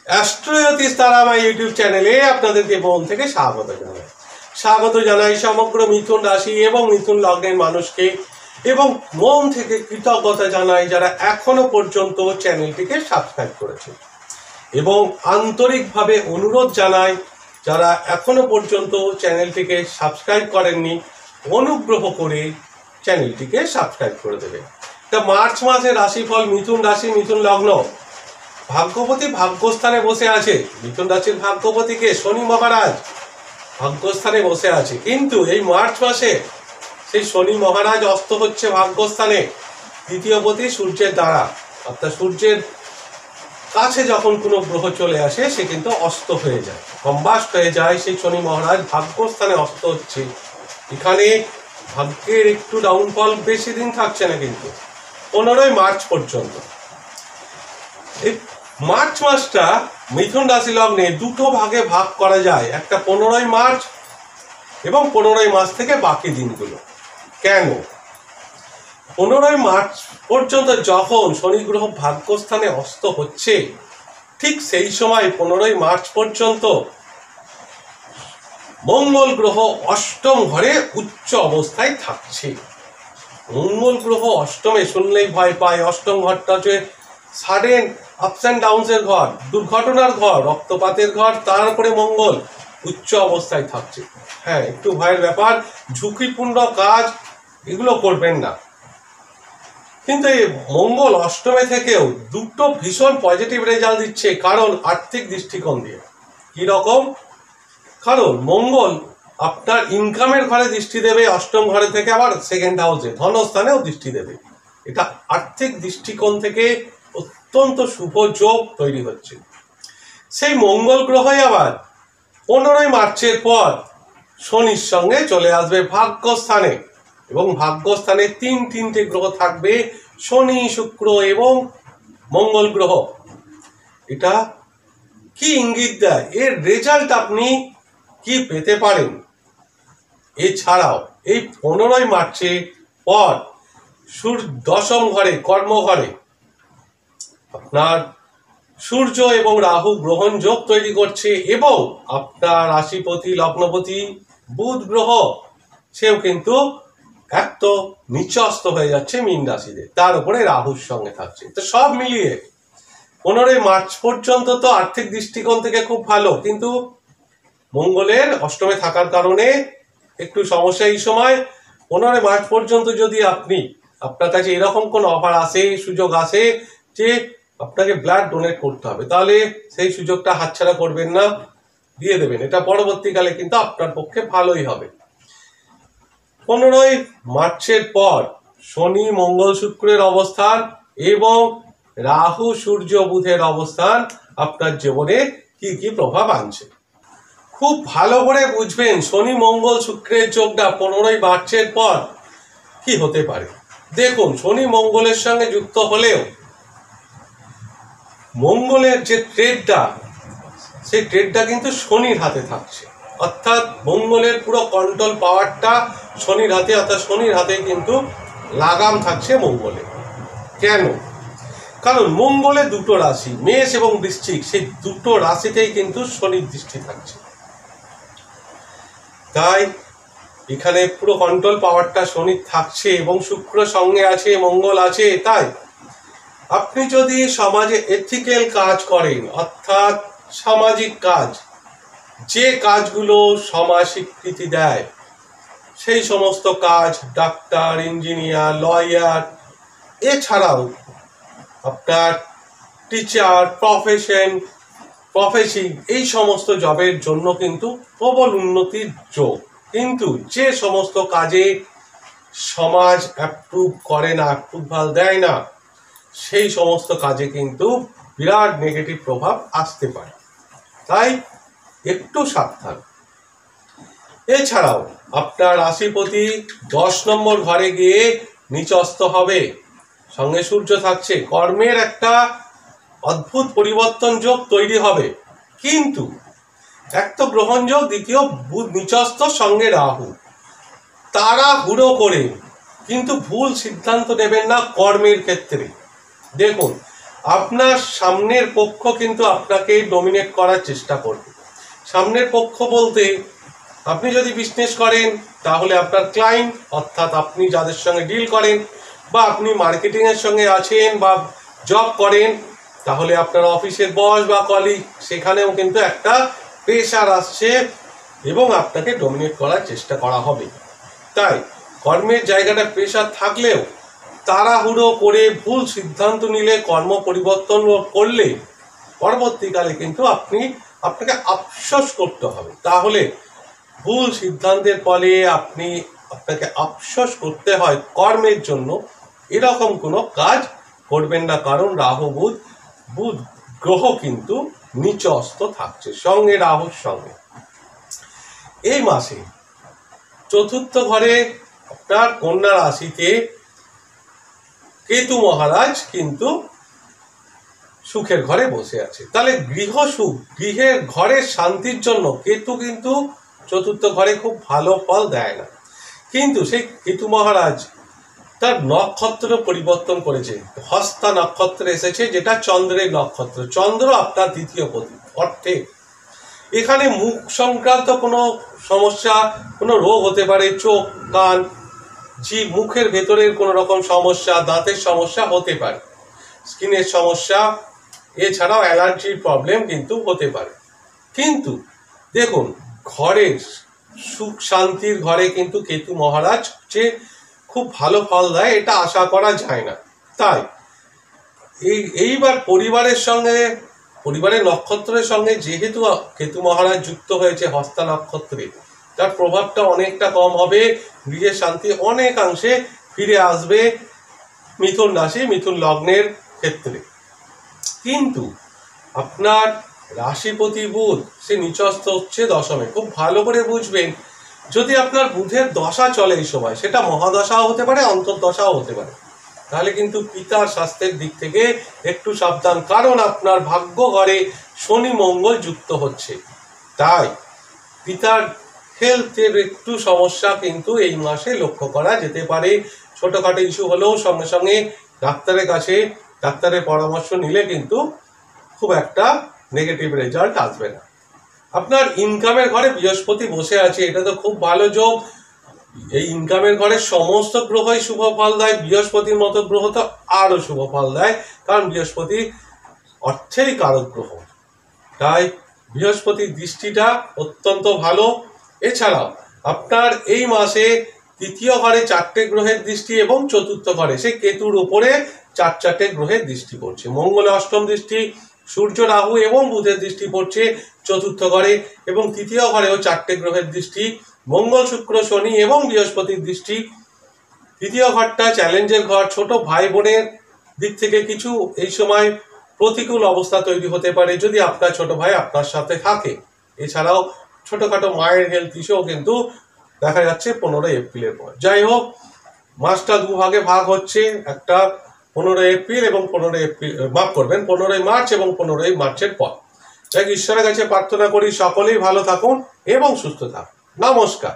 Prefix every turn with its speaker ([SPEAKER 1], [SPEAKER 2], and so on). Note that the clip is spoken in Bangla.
[SPEAKER 1] অ্যাস্ট্রোজ্যোতিষ তারা আমার ইউটিউব চ্যানেলে আপনাদেরকে মন থেকে স্বাগত জানাই সমগ্র মিথুন রাশি এবং মিথুন লগ্নের মানুষকে, এবং মন থেকে কৃতজ্ঞতা জানাই যারা এখনো পর্যন্ত চ্যানেলটিকে সাবস্ক্রাইব করেছে, এবং আন্তরিকভাবে অনুরোধ জানাই যারা এখনো পর্যন্ত চ্যানেলটিকে সাবস্ক্রাইব করেননি অনুগ্রহ করে চ্যানেলটিকে সাবস্ক্রাইব করে দেবে। তা মার্চ মাসের রাশিফল মিথুন রাশি মিথুন লগ্ন। ভাগ্যপতি ভাগ্যস্থানে বসে আছে। মিথুন রাশির ভাগ্যপতিকে শনি মহারাজ ভাগ্যস্থানে বসে আছে, কিন্তু এই মার্চ মাসে সেই শনি মহারাজ অস্ত হচ্ছে ভাগ্যস্থানে দ্বিতীয়পতি সূর্যের দ্বারা, অর্থাৎ সূর্যের কাছে যখন কোনো গ্রহ চলে আসে সে কিন্তু অস্ত হয়ে যায়, কম্বাস্ট হয়ে যায়। সেই শনি মহারাজ ভাগ্যস্থানে অস্ত হচ্ছে। এখানে ভাগ্যের একটু ডাউনফল বেশি দিন থাকছে না, কিন্তু 15ই মার্চ পর্যন্ত। এই মার্চ মাসটা মিথুন রাশি লগ্নে দুটো ভাগে ভাগ করা যায়, একটা 15ই মার্চ এবং 15ই মার্চ থেকে বাকি দিনগুলো। কেন? 15ই মার্চ পর্যন্ত যখন শনি গ্রহ ভাগ্যস্থানে অস্ত হচ্ছে, ঠিক সেই সময় 15ই মার্চ পর্যন্ত মঙ্গল গ্রহ অষ্টম ঘরে উচ্চ অবস্থায় থাকছে। মঙ্গল গ্রহ অষ্টমে শুনলেই ভয় পায়। অষ্টম ঘরটা হচ্ছে সাডেন আপস অ্যান্ড ডাউনসের ঘর, দুর্ঘটনার ঘর, রক্তপাতের ঘর। তারপরে মঙ্গল উচ্চ অবস্থায় থাকছে। হ্যাঁ, একটু ভয়ের ব্যাপার, ঝুঁকিপূর্ণ কাজ এগুলো করবেন না। কিন্তু এই মঙ্গল অষ্টমে থেকেও দুটো ভীষণ পজিটিভ রেজাল্ট দিচ্ছে, কারণ আর্থিক দৃষ্টিকোণ দিয়ে। কি রকম? কারণ মঙ্গল আপনার ইনকামের ঘরে দৃষ্টি দেবে, অষ্টম ঘরে থেকে আবার সেকেন্ড হাউসে ধনস্থানেও দৃষ্টি দেবে। এটা আর্থিক দৃষ্টিকোণ থেকে অত্যন্ত শুভ যোগ তৈরি হচ্ছে। সেই মঙ্গল গ্রহই আবার 15ই মার্চের পর শনির সঙ্গে চলে আসবে ভাগ্যস্থানে, এবং ভাগ্যস্থানে তিনটে গ্রহ থাকবে, শনি, শুক্র এবং মঙ্গল গ্রহ। এটা কি ইঙ্গিত দেয়? এর রেজাল্ট আপনি কি পেতে পারেন? এছাড়াও এই 15ই মার্চের পর সূর্য দশম ঘরে কর্মঘরে আপনার সূর্য এবং রাহু গ্রহণ যোগ তৈরি করছে, এবং আপনার রাশিপতি লগ্নপতি বুধ গ্রহ সেও কিন্তু এক তো নিচস্ত হয়ে যাচ্ছে মীন রাশিতে, তার উপরে রাহুর সঙ্গে থাকছে। তো সব মিলিয়ে 15ই মার্চ পর্যন্ত তো আর্থিক দৃষ্টিকোণ থেকে খুব ভালো, কিন্তু মঙ্গলের অষ্টমে থাকার কারণে একটু সমস্যা এই সময়। 15ই মার্চ পর্যন্ত যদি আপনার কাছে এরকম কোন অফার আসে, সুযোগ আসে যে আপনাকে ব্লাড ডোনেট করতে হবে, তাহলে সেই সুযোগটা হাতছাড়া করবেন না, দিয়ে দেবেন। এটা পরবর্তীকালে কিন্তু আপনার পক্ষে ভালোই হবে। 15ই মার্চের পর শনি মঙ্গল শুক্রের অবস্থান এবং রাহু সূর্য বুধের অবস্থান আপনার জীবনে কি কি প্রভাব আনছে খুব ভালো করে বুঝবেন। শনি মঙ্গল শুক্রের যোগটা 15ই মার্চের পর কি হতে পারে। দেখুন, শনি মঙ্গলের সঙ্গে যুক্ত হলেও মঙ্গলের যে ট্রেডটা, সেই ট্রেডটা কিন্তু শনির হাতে থাকছে, অর্থাৎ মঙ্গলের পুরো কন্ট্রোল পাওয়ারটা শনির হাতে, অর্থাৎ শনির হাতে কিন্তু লাগাম থাকছে মঙ্গলে। কেন? কারণ মঙ্গলে দুটো রাশি, মেষ এবং বৃশ্চিক, সেই দুটো রাশিতেই কিন্তু শনির দৃষ্টি থাকছে। তাই এখানে পুরো কন্ট্রোল পাওয়ারটা শনির থাকছে, এবং শুক্র সঙ্গে আছে, মঙ্গল আছে। তাই আপনি যদি সমাজে এথিক্যাল কাজ করেন, অর্থাৎ সামাজিক কাজ, যে কাজগুলো সমাজ স্বীকৃতি দেয়, সেই সমস্ত কাজ, ডাক্তার, ইঞ্জিনিয়ার, লয়ার, এছাড়াও আপনার টিচার, প্রফেসি, এই সমস্ত জবের জন্য কিন্তু প্রবল উন্নতির যোগ। কিন্তু যে সমস্ত কাজে সমাজ অ্যাপ্রুভ করে না, অ্যাপ্রুভাল দেয় না, সেই সমস্ত কাজে কিন্তু বিরাট নেগেটিভ প্রভাব আসতে পারে। তাই একটু সাবধান। এছাড়াও আপনার রাশিপতি 10 নম্বর ঘরে গিয়ে নিচস্ত হবে, সঙ্গে সূর্য থাকছে। কর্মের একটা অদ্ভুত পরিবর্তন যোগ তৈরি হবে, কিন্তু এক তো গ্রহণ যোগ, দ্বিতীয় বুধ নিচস্ত, সঙ্গে রাহু। তাড়াহুড়ো করে কিন্তু ভুল সিদ্ধান্ত নেবেন না কর্মের ক্ষেত্রে। দেখুন, আপনার সামনের পক্ষ কিন্তু আপনাকে ডমিনেট করার চেষ্টা করবে। সামনের পক্ষ বলতে আপনি যদি বিজনেস করেন তাহলে আপনার ক্লায়েন্ট, অর্থাৎ আপনি যাদের সঙ্গে ডিল করেন, বা আপনি মার্কেটিংয়ের সঙ্গে আছেন বা জব করেন, তাহলে আপনার অফিসের বস বা কলিগ, সেখানেও কিন্তু একটা প্রেশার আসছে এবং আপনাকে ডমিনেট করার চেষ্টা করা হবে। তাই কর্মের জায়গাটা প্রেশার থাকলেও তাড়াহুড়ো করে ভুল সিদ্ধান্ত নিলে, কর্ম পরিবর্তন করলে পরবর্তীকালে কিন্তু আপনাকে আফসোস করতে হবে। তাহলে ভুল সিদ্ধান্তের ফলে আপনাকে আফসোস করতে হয় কর্মের জন্য, এরকম কোনো কাজ করবেন না। কারণ রাহু বুধ গ্রহ কিন্তু নিচস্থ থাকছে, সঙ্গে রাহুর সঙ্গে। এই মাসে চতুর্থ ঘরে আপনার কন্যা রাশিতে কেতু মহারাজ কিন্তু সুখের ঘরে বসে আছে। তাহলে গৃহ সুখ, গৃহের ঘরের শান্তির জন্য কেতু কিন্তু চতুর্থ ঘরে খুব ভালো ফল দেয় না। কিন্তু সেই কেতু মহারাজ তার নক্ষত্র পরিবর্তন করেছে, হস্তা নক্ষত্রে এসেছে, যেটা চন্দ্রের নক্ষত্র। চন্দ্র আপনার দ্বিতীয় পতি, অর্থে এখানে মুখ সংক্রান্ত কোনো সমস্যা, কোনো রোগ হতে পারে, চোখ, কান, মুখের ভেতরের কোনো রকম সমস্যা, দাঁতের সমস্যা হতে পারে, স্কিনের সমস্যা, এছাড়াও অ্যালার্জির প্রবলেম কিন্তু হতে পারে। কিন্তু দেখুন, ঘরের সুখ শান্তির ঘরে কিন্তু কেতু মহারাজ যে খুব ভালো ফল দেয় এটা আশা করা যায় না। তাই এইবার পরিবারের নক্ষত্রের সঙ্গে যেহেতু কেতু মহারাজ যুক্ত হয়েছে হস্তা নক্ষত্রে, তার প্রভাবটা অনেকটা কম হবে, গৃহের শান্তি অনেকাংশে ফিরে আসবে মিথুন রাশি, মিথুন লগ্নের ক্ষেত্রে। কিন্তু আপনার রাশিপতি বুধ সে নিচস্থ হচ্ছে দশমে। খুব ভালো করে বুঝবেন, যদি আপনার বুধের দশা চলে এই সময়, সেটা মহাদশাও হতে পারে, অন্তর্দশাও হতে পারে, তাহলে কিন্তু পিতার স্বাস্থ্যের দিক থেকে একটু সাবধান। কারণ আপনার ভাগ্য ঘরে শনি মঙ্গল যুক্ত হচ্ছে। তাই পিতার হেলথের একটু সমস্যা কিন্তু এই মাসে লক্ষ্য করা যেতে পারে। ছোটখাটো ইস্যু হলেও সঙ্গে সঙ্গে ডাক্তারের কাছে, ডাক্তারের পরামর্শ নিলে কিন্তু খুব একটা নেগেটিভ রেজাল্ট আসবে না। আপনার ইনকামের ঘরে বৃহস্পতি বসে আছে, এটা তো খুব ভালো যোগ। এই ইনকামের ঘরে সমস্ত গ্রহই শুভ ফল দেয়, বৃহস্পতির মতো গ্রহ তো আরো শুভ ফল দেয়, কারণ বৃহস্পতি অর্থেরই কারক গ্রহ। তাই বৃহস্পতির দৃষ্টিটা অত্যন্ত ভালো। এছাড়াও আপনার এই মাসে তৃতীয় ঘরে 4টে গ্রহের দৃষ্টি এবং চতুর্থ ঘরে সেই কেতুর উপরে 4টে গ্রহের দৃষ্টি পড়ছে। মঙ্গলে অষ্টম দৃষ্টি, সূর্য, রাহু এবং বুধের দৃষ্টি পড়ছে চতুর্থ ঘরে, এবং তৃতীয় ঘরেও 4টে গ্রহের দৃষ্টি, মঙ্গল, শুক্র, শনি এবং বৃহস্পতির দৃষ্টি। তৃতীয় ঘরটা চ্যালেঞ্জের ঘর। ছোট ভাই বোনের দিক থেকে কিছু এই সময় প্রতিকূল অবস্থা তৈরি হতে পারে যদি আপনার ছোট ভাই আপনার সাথে থাকে। এছাড়াও ছোটখাটো মায়ের হেলথ ইস্যুও কিন্তু দেখা যাচ্ছে 15 এপ্রিলের পর। যাই হোক, মাসটা দুভাগে ভাগ হচ্ছে, একটা 15 এপ্রিল এবং 15 মার্চ এবং 15 মার্চের পর। যাই ঈশ্বরের কাছে প্রার্থনা করি সকলেই ভালো থাকুন এবং সুস্থ থাকুন। নমস্কার।